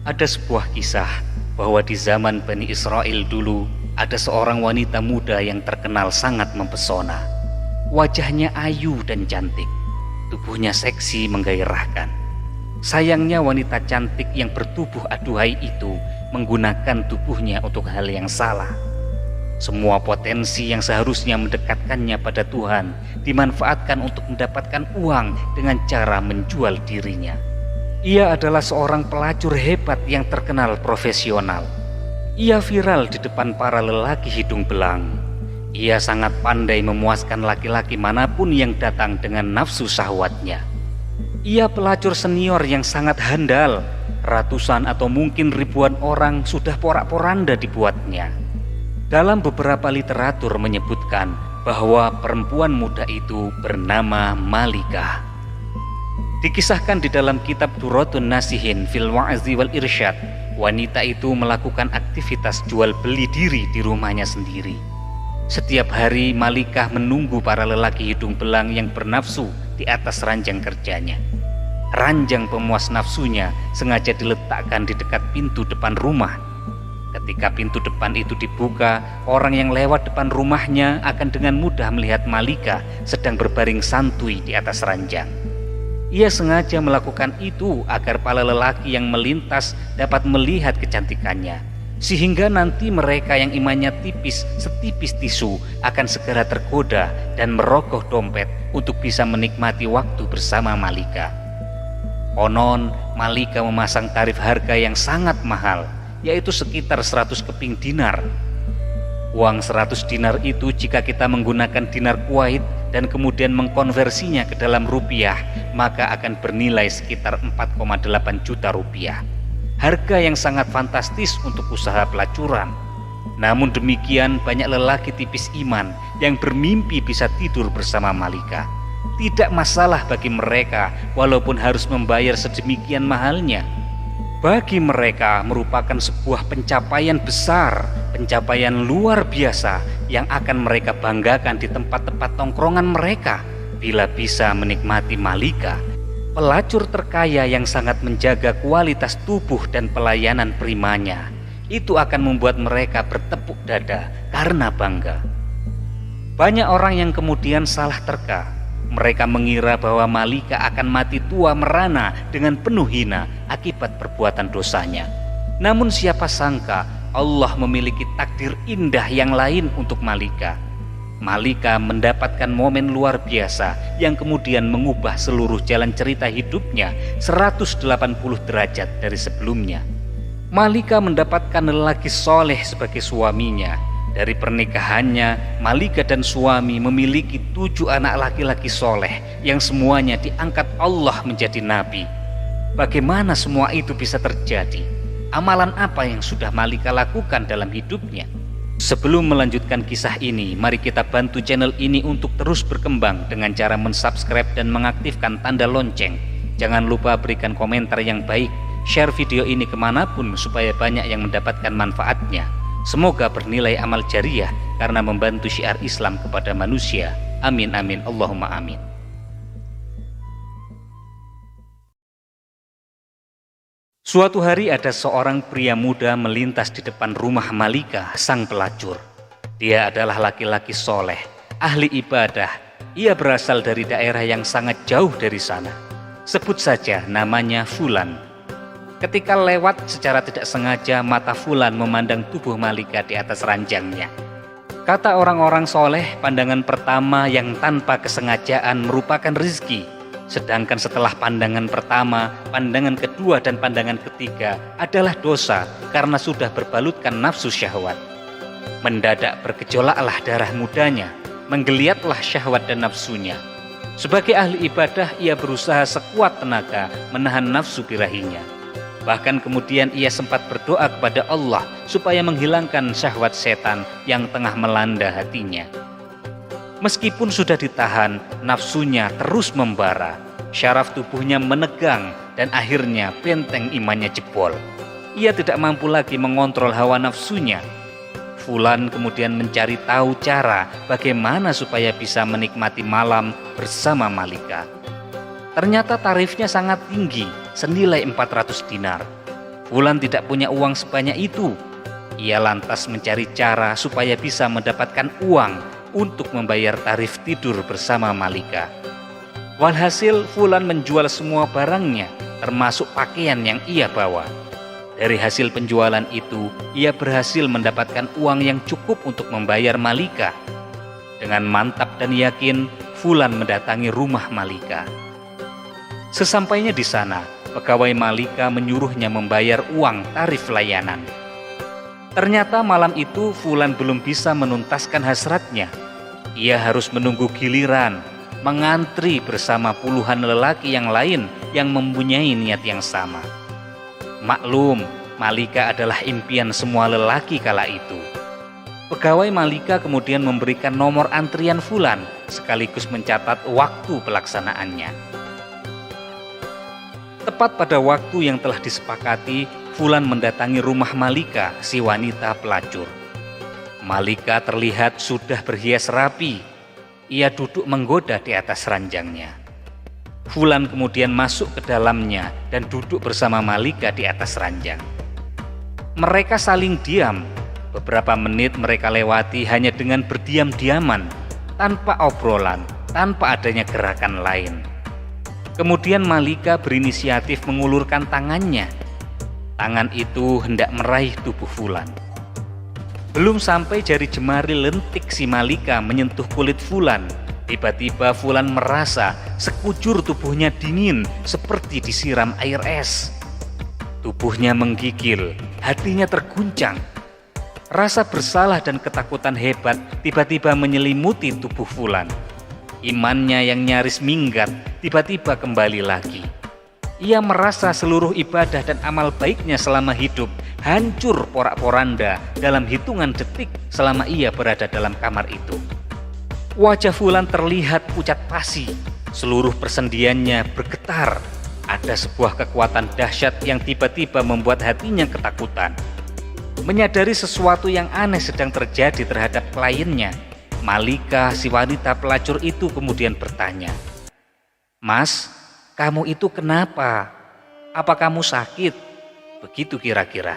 Ada sebuah kisah bahwa di zaman Bani Israel dulu ada seorang wanita muda yang terkenal sangat mempesona. Wajahnya ayu dan cantik, tubuhnya seksi menggairahkan. Sayangnya wanita cantik yang bertubuh aduhai itu menggunakan tubuhnya untuk hal yang salah. Semua potensi yang seharusnya mendekatkannya pada Tuhan dimanfaatkan untuk mendapatkan uang dengan cara menjual dirinya. Ia adalah seorang pelacur hebat yang terkenal profesional. Ia viral di depan para lelaki hidung belang. Ia sangat pandai memuaskan laki-laki manapun yang datang dengan nafsu syahwatnya. Ia pelacur senior yang sangat handal. Ratusan atau mungkin ribuan orang sudah porak-poranda dibuatnya. Dalam beberapa literatur menyebutkan bahwa perempuan muda itu bernama Malikah. Dikisahkan di dalam kitab Durratun Nasihin fil Wa'zi wal Irsyad, wanita itu melakukan aktivitas jual beli diri di rumahnya sendiri. Setiap hari Malikah menunggu para lelaki hidung belang yang bernafsu di atas ranjang kerjanya. Ranjang pemuas nafsunya sengaja diletakkan di dekat pintu depan rumah. Ketika pintu depan itu dibuka, orang yang lewat depan rumahnya akan dengan mudah melihat Malikah sedang berbaring santuy di atas ranjang. Ia sengaja melakukan itu agar para lelaki yang melintas dapat melihat kecantikannya, sehingga nanti mereka yang imannya tipis setipis tisu akan segera tergoda dan merogoh dompet untuk bisa menikmati waktu bersama Malikah. Konon Malikah memasang tarif harga yang sangat mahal, yaitu sekitar 100 keping dinar. Uang 100 dinar itu jika kita menggunakan dinar Kuwait dan kemudian mengkonversinya ke dalam rupiah, maka akan bernilai sekitar 4,8 juta rupiah. Harga yang sangat fantastis untuk usaha pelacuran. Namun demikian banyak lelaki tipis iman yang bermimpi bisa tidur bersama Malikah. Tidak masalah bagi mereka walaupun harus membayar sedemikian mahalnya. Bagi mereka merupakan sebuah pencapaian besar, pencapaian luar biasa yang akan mereka banggakan di tempat-tempat tongkrongan mereka bila bisa menikmati Malikah, pelacur terkaya yang sangat menjaga kualitas tubuh dan pelayanan primanya. Itu akan membuat mereka bertepuk dada karena bangga. Banyak orang yang kemudian salah terka. Mereka mengira bahwa Malikah akan mati tua merana dengan penuh hina akibat perbuatan dosanya. Namun siapa sangka Allah memiliki takdir indah yang lain untuk Malikah. Malikah mendapatkan momen luar biasa yang kemudian mengubah seluruh jalan cerita hidupnya 180 derajat dari sebelumnya. Malikah mendapatkan lelaki soleh sebagai suaminya. Dari pernikahannya, Malikah dan suami memiliki 7 anak laki-laki soleh yang semuanya diangkat Allah menjadi nabi. Bagaimana semua itu bisa terjadi? Amalan apa yang sudah Malikah lakukan dalam hidupnya? Sebelum melanjutkan kisah ini, mari kita bantu channel ini untuk terus berkembang dengan cara mensubscribe dan mengaktifkan tanda lonceng. Jangan lupa berikan komentar yang baik, share video ini kemanapun supaya banyak yang mendapatkan manfaatnya. Semoga bernilai amal jariah karena membantu syiar Islam kepada manusia. Amin amin Allahumma amin. Suatu hari ada seorang pria muda melintas di depan rumah Malikah, sang pelacur. Dia adalah laki-laki soleh, ahli ibadah. Ia berasal dari daerah yang sangat jauh dari sana. Sebut saja namanya Fulan. Ketika lewat secara tidak sengaja, mata Fulan memandang tubuh Malikah di atas ranjangnya. Kata orang-orang soleh, pandangan pertama yang tanpa kesengajaan merupakan rezeki. Sedangkan setelah pandangan pertama, pandangan kedua dan pandangan ketiga adalah dosa karena sudah berbalutkan nafsu syahwat. Mendadak bergejolaklah darah mudanya, menggeliatlah syahwat dan nafsunya. Sebagai ahli ibadah, ia berusaha sekuat tenaga menahan nafsu birahinya. Bahkan kemudian ia sempat berdoa kepada Allah supaya menghilangkan syahwat setan yang tengah melanda hatinya. Meskipun sudah ditahan, nafsunya terus membara, syaraf tubuhnya menegang dan akhirnya benteng imannya jebol. Ia tidak mampu lagi mengontrol hawa nafsunya. Fulan kemudian mencari tahu cara bagaimana supaya bisa menikmati malam bersama Malikah. Ternyata tarifnya sangat tinggi, senilai 400 dinar. Fulan tidak punya uang sebanyak itu. Ia lantas mencari cara supaya bisa mendapatkan uang untuk membayar tarif tidur bersama Malika. Walhasil Fulan menjual semua barangnya, termasuk pakaian yang ia bawa. Dari hasil penjualan itu, ia berhasil mendapatkan uang yang cukup untuk membayar Malika. Dengan mantap dan yakin, Fulan mendatangi rumah Malika. Sesampainya di sana, pegawai Malika menyuruhnya membayar uang tarif layanan. Ternyata malam itu Fulan belum bisa menuntaskan hasratnya. Ia harus menunggu giliran, mengantri bersama puluhan lelaki yang lain yang mempunyai niat yang sama. Maklum, Malika adalah impian semua lelaki kala itu. Pegawai Malika kemudian memberikan nomor antrian Fulan sekaligus mencatat waktu pelaksanaannya. Tepat pada waktu yang telah disepakati, Fulan mendatangi rumah Malika, si wanita pelacur. Malika terlihat sudah berhias rapi. Ia duduk menggoda di atas ranjangnya. Fulan kemudian masuk ke dalamnya dan duduk bersama Malika di atas ranjang. Mereka saling diam. Beberapa menit mereka lewati hanya dengan berdiam-diaman, tanpa obrolan, tanpa adanya gerakan lain. Kemudian Malika berinisiatif mengulurkan tangannya. Tangan itu hendak meraih tubuh Fulan. Belum sampai jari jemari lentik si Malika menyentuh kulit Fulan, tiba-tiba Fulan merasa sekujur tubuhnya dingin seperti disiram air es. Tubuhnya menggigil, hatinya terguncang. Rasa bersalah dan ketakutan hebat tiba-tiba menyelimuti tubuh Fulan. Imannya yang nyaris minggat tiba-tiba kembali lagi. Ia merasa seluruh ibadah dan amal baiknya selama hidup hancur porak-poranda dalam hitungan detik selama ia berada dalam kamar itu. Wajah Fulan terlihat pucat pasi, seluruh persendiannya bergetar. Ada sebuah kekuatan dahsyat yang tiba-tiba membuat hatinya ketakutan. Menyadari sesuatu yang aneh sedang terjadi terhadap kliennya, Malika, si wanita pelacur itu kemudian bertanya, "Mas, kamu itu kenapa? Apa kamu sakit?" Begitu kira-kira.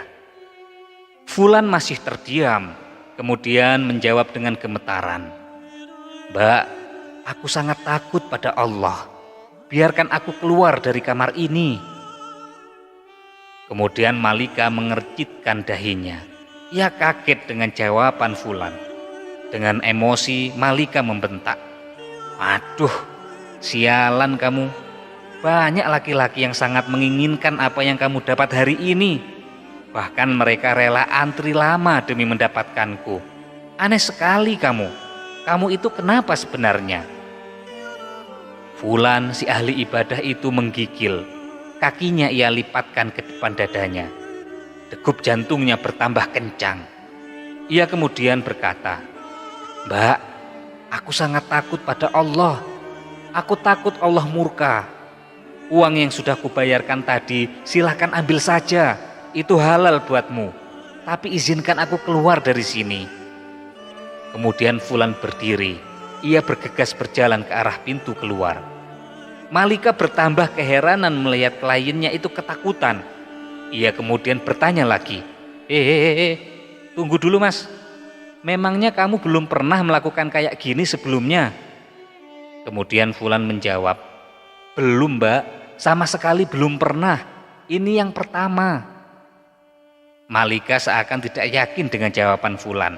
Fulan masih terdiam, kemudian menjawab dengan gemetaran, "Mbak, aku sangat takut pada Allah. Biarkan aku keluar dari kamar ini." Kemudian Malika mengercitkan dahinya. Ia kaget dengan jawaban Fulan. Dengan emosi Malika membentak, "Aduh, sialan kamu. Banyak laki-laki yang sangat menginginkan apa yang kamu dapat hari ini. Bahkan mereka rela antri lama demi mendapatkanku. Aneh sekali kamu. Kamu itu kenapa sebenarnya?" Fulan, si ahli ibadah itu menggigil. Kakinya ia lipatkan ke depan dadanya. Degup jantungnya bertambah kencang. Ia kemudian berkata, "Mbak, aku sangat takut pada Allah. Aku takut Allah murka. Uang yang sudah kubayarkan tadi silahkan ambil saja. Itu halal buatmu. Tapi izinkan aku keluar dari sini." Kemudian Fulan berdiri. Ia bergegas berjalan ke arah pintu keluar. Malika bertambah keheranan melihat kliennya itu ketakutan. Ia kemudian bertanya lagi, Tunggu dulu mas. Memangnya kamu belum pernah melakukan kayak gini sebelumnya?" Kemudian Fulan menjawab, "Belum mbak, sama sekali belum pernah. Ini yang pertama." Malika seakan tidak yakin dengan jawaban Fulan.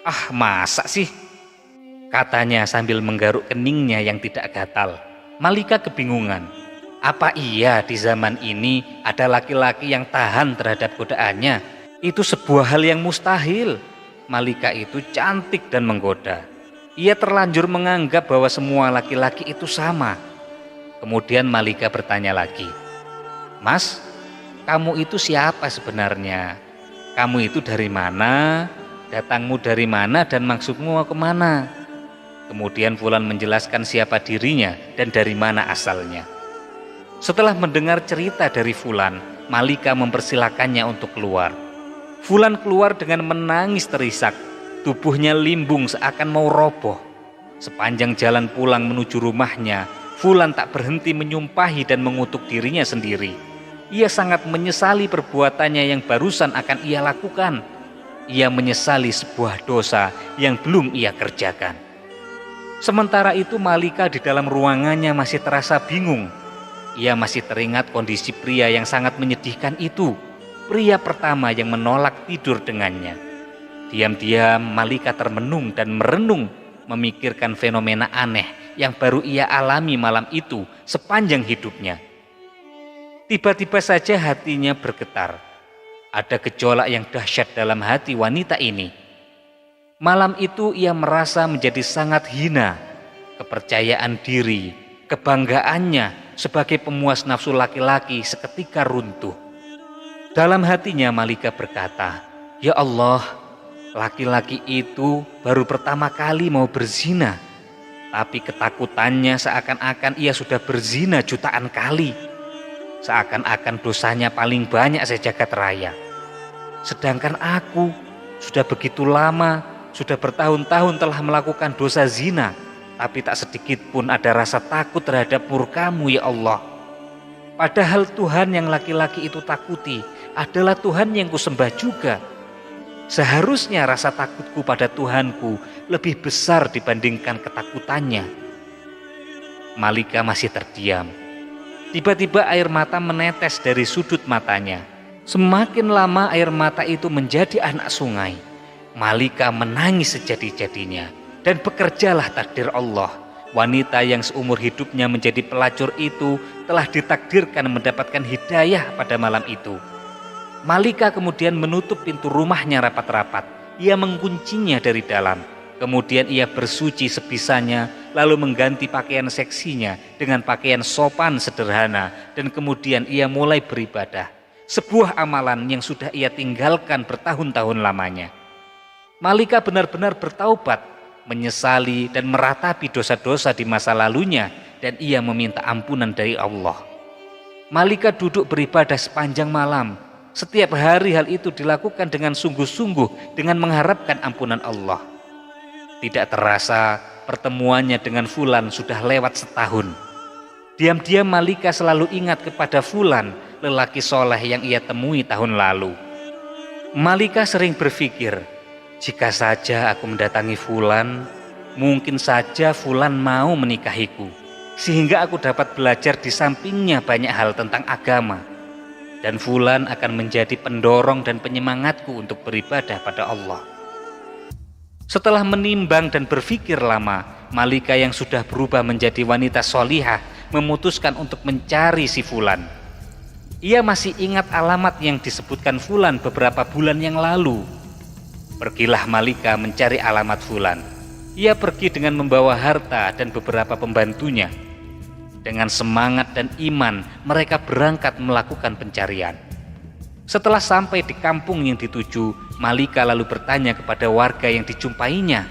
"Ah, masa sih?" katanya sambil menggaruk keningnya yang tidak gatal. Malika kebingungan. Apa iya di zaman ini ada laki-laki yang tahan terhadap godaannya? Itu sebuah hal yang mustahil. Malika itu cantik dan menggoda. Ia terlanjur menganggap bahwa semua laki-laki itu sama. Kemudian Malika bertanya lagi, "Mas, kamu itu siapa sebenarnya? Kamu itu dari mana? Datangmu dari mana dan maksudmu mau kemana?" Kemudian Fulan menjelaskan siapa dirinya dan dari mana asalnya. Setelah mendengar cerita dari Fulan, Malika mempersilakannya untuk keluar. Fulan keluar dengan menangis terisak. Tubuhnya limbung seakan mau roboh. Sepanjang jalan pulang menuju rumahnya, Fulan tak berhenti menyumpahi dan mengutuk dirinya sendiri. Ia sangat menyesali perbuatannya yang barusan akan ia lakukan. Ia menyesali sebuah dosa yang belum ia kerjakan. Sementara itu Malika di dalam ruangannya masih terasa bingung. Ia masih teringat kondisi pria yang sangat menyedihkan itu. Pria pertama yang menolak tidur dengannya. Diam-diam Malika termenung dan merenung, memikirkan fenomena aneh yang baru ia alami malam itu sepanjang hidupnya. Tiba-tiba saja hatinya bergetar. Ada gejolak yang dahsyat dalam hati wanita ini. Malam itu ia merasa menjadi sangat hina. Kepercayaan diri, kebanggaannya sebagai pemuas nafsu laki-laki seketika runtuh. Dalam hatinya Malika berkata, "Ya Allah, laki-laki itu baru pertama kali mau berzina. Tapi ketakutannya seakan-akan ia sudah berzina jutaan kali. Seakan-akan dosanya paling banyak sejagat raya. Sedangkan aku sudah begitu lama, sudah bertahun-tahun telah melakukan dosa zina, tapi tak sedikit pun ada rasa takut terhadap murka-Mu ya Allah. Padahal Tuhan yang laki-laki itu takuti adalah Tuhan yang kusembah juga. Seharusnya rasa takutku pada Tuhanku lebih besar dibandingkan ketakutannya." Malika masih terdiam. Tiba-tiba air mata menetes dari sudut matanya. Semakin lama air mata itu menjadi anak sungai. Malika menangis sejadi-jadinya. Dan bekerjalah takdir Allah. Wanita yang seumur hidupnya menjadi pelacur itu telah ditakdirkan mendapatkan hidayah pada malam itu. Malika kemudian menutup pintu rumahnya rapat-rapat. Ia menguncinya dari dalam. Kemudian ia bersuci sebisanya, lalu mengganti pakaian seksinya dengan pakaian sopan sederhana, dan kemudian ia mulai beribadah. Sebuah amalan yang sudah ia tinggalkan bertahun-tahun lamanya. Malika benar-benar bertaubat, menyesali dan meratapi dosa-dosa di masa lalunya, dan ia meminta ampunan dari Allah. Malika duduk beribadah sepanjang malam. Setiap hari hal itu dilakukan dengan sungguh-sungguh dengan mengharapkan ampunan Allah. Tidak terasa pertemuannya dengan Fulan sudah lewat setahun. Diam-diam Malika selalu ingat kepada Fulan, lelaki soleh yang ia temui tahun lalu. Malika sering berpikir, jika saja aku mendatangi Fulan, mungkin saja Fulan mau menikahiku, sehingga aku dapat belajar di sampingnya banyak hal tentang agama. Dan Fulan akan menjadi pendorong dan penyemangatku untuk beribadah pada Allah. Setelah menimbang dan berpikir lama, Malika yang sudah berubah menjadi wanita solihah memutuskan untuk mencari si Fulan. Ia masih ingat alamat yang disebutkan Fulan beberapa bulan yang lalu. Pergilah Malika mencari alamat Fulan. Ia pergi dengan membawa harta dan beberapa pembantunya. Dengan semangat dan iman, mereka berangkat melakukan pencarian. Setelah sampai di kampung yang dituju, Malika lalu bertanya kepada warga yang dijumpainya.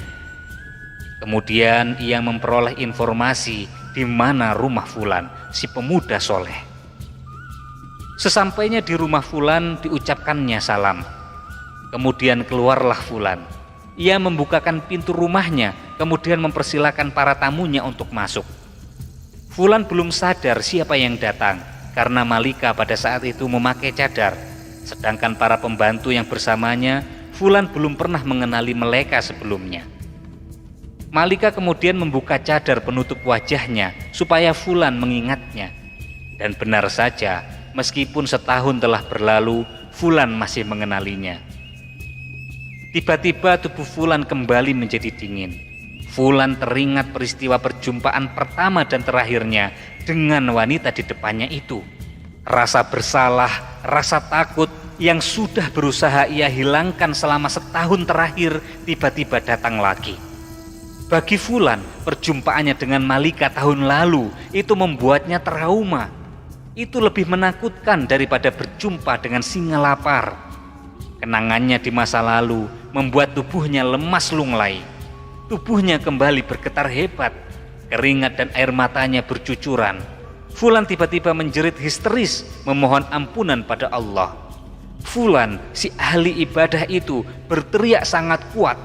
Kemudian ia memperoleh informasi di mana rumah Fulan, si pemuda soleh. Sesampainya di rumah Fulan, diucapkannya salam. Kemudian keluarlah Fulan. Ia membukakan pintu rumahnya, kemudian mempersilakan para tamunya untuk masuk. Fulan belum sadar siapa yang datang, karena Malika pada saat itu memakai cadar. Sedangkan para pembantu yang bersamanya, Fulan belum pernah mengenali mereka sebelumnya. Malika kemudian membuka cadar penutup wajahnya supaya Fulan mengingatnya. Dan benar saja, meskipun setahun telah berlalu, Fulan masih mengenalinya. Tiba-tiba tubuh Fulan kembali menjadi dingin. Fulan teringat peristiwa perjumpaan pertama dan terakhirnya dengan wanita di depannya itu. Rasa bersalah, rasa takut yang sudah berusaha ia hilangkan selama setahun terakhir tiba-tiba datang lagi. Bagi Fulan, perjumpaannya dengan Malika tahun lalu itu membuatnya trauma. Itu lebih menakutkan daripada berjumpa dengan singa lapar. Kenangannya di masa lalu membuat tubuhnya lemas lunglai. Tubuhnya kembali bergetar hebat, keringat dan air matanya bercucuran. Fulan tiba-tiba menjerit histeris memohon ampunan pada Allah. Fulan, si ahli ibadah itu, berteriak sangat kuat.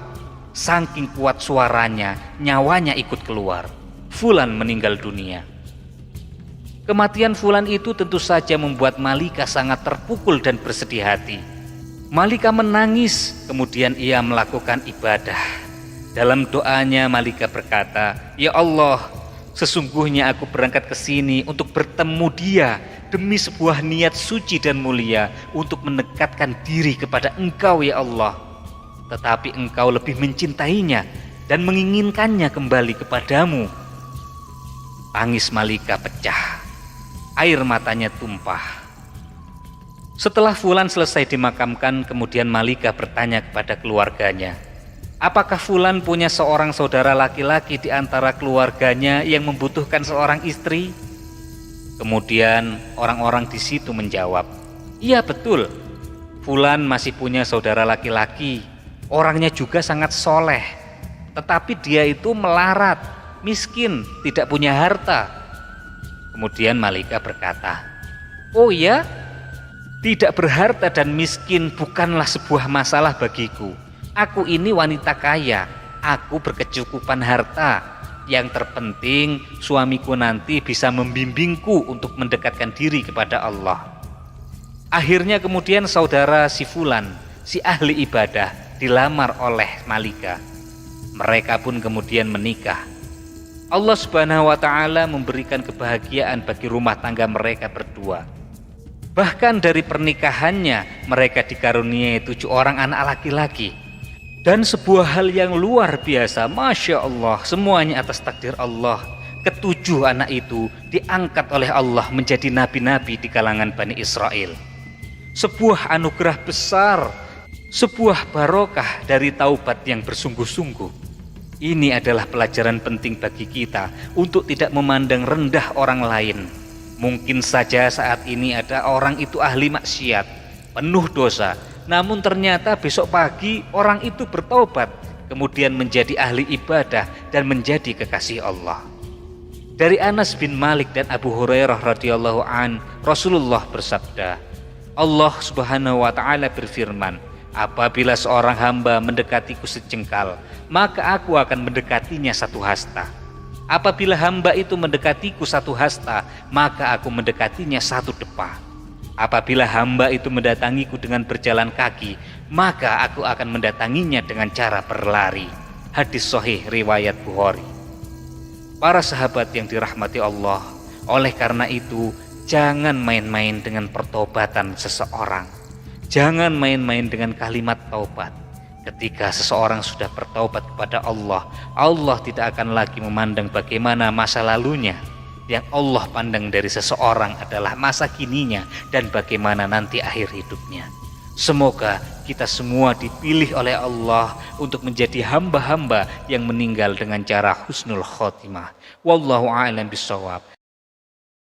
Saking kuat suaranya, nyawanya ikut keluar. Fulan meninggal dunia. Kematian Fulan itu tentu saja membuat Malika sangat terpukul dan bersedih hati. Malika menangis, kemudian ia melakukan ibadah. Dalam doanya Malika berkata, "Ya Allah, sesungguhnya aku berangkat ke sini untuk bertemu Dia demi sebuah niat suci dan mulia untuk mendekatkan diri kepada Engkau ya Allah. Tetapi Engkau lebih mencintainya dan menginginkannya kembali kepadamu." Tangis Malika pecah, air matanya tumpah. Setelah Fulan selesai dimakamkan, kemudian Malika bertanya kepada keluarganya, apakah Fulan punya seorang saudara laki-laki di antara keluarganya yang membutuhkan seorang istri? Kemudian orang-orang di situ menjawab, iya betul, Fulan masih punya saudara laki-laki, orangnya juga sangat soleh, tetapi dia itu melarat, miskin, tidak punya harta. Kemudian Malika berkata, oh ya, tidak berharta dan miskin bukanlah sebuah masalah bagiku. Aku ini wanita kaya, aku berkecukupan harta. Yang terpenting suamiku nanti bisa membimbingku untuk mendekatkan diri kepada Allah. Akhirnya kemudian saudara si Fulan, si ahli ibadah, dilamar oleh Malika. Mereka pun kemudian menikah. Allah Subhanahu wa ta'ala memberikan kebahagiaan bagi rumah tangga mereka berdua. Bahkan dari pernikahannya mereka dikaruniai 7 orang anak laki-laki. Dan sebuah hal yang luar biasa, Masya Allah, semuanya atas takdir Allah. Ke-7 anak itu diangkat oleh Allah menjadi nabi-nabi di kalangan Bani Israel. Sebuah anugerah besar, sebuah barokah dari taubat yang bersungguh-sungguh. Ini adalah pelajaran penting bagi kita untuk tidak memandang rendah orang lain. Mungkin saja saat ini ada orang itu ahli maksiat, penuh dosa, namun ternyata besok pagi orang itu bertobat, kemudian menjadi ahli ibadah dan menjadi kekasih Allah. Dari Anas bin Malik dan Abu Hurairah radhiyallahu an, Rasulullah bersabda, Allah Subhanahu wa ta'ala berfirman, apabila seorang hamba mendekatiku sejengkal, maka aku akan mendekatinya 1 hasta. Apabila hamba itu mendekatiku 1 hasta, maka aku mendekatinya 1 depa. Apabila hamba itu mendatangiku dengan berjalan kaki, maka aku akan mendatanginya dengan cara berlari. Hadis sahih riwayat Bukhari. Para sahabat yang dirahmati Allah, oleh karena itu jangan main-main dengan pertobatan seseorang. Jangan main-main dengan kalimat taubat. Ketika seseorang sudah bertaubat kepada Allah, Allah tidak akan lagi memandang bagaimana masa lalunya. Yang Allah pandang dari seseorang adalah masa kininya dan bagaimana nanti akhir hidupnya. Semoga kita semua dipilih oleh Allah untuk menjadi hamba-hamba yang meninggal dengan cara husnul khotimah. Wallahu a'lam bishawab.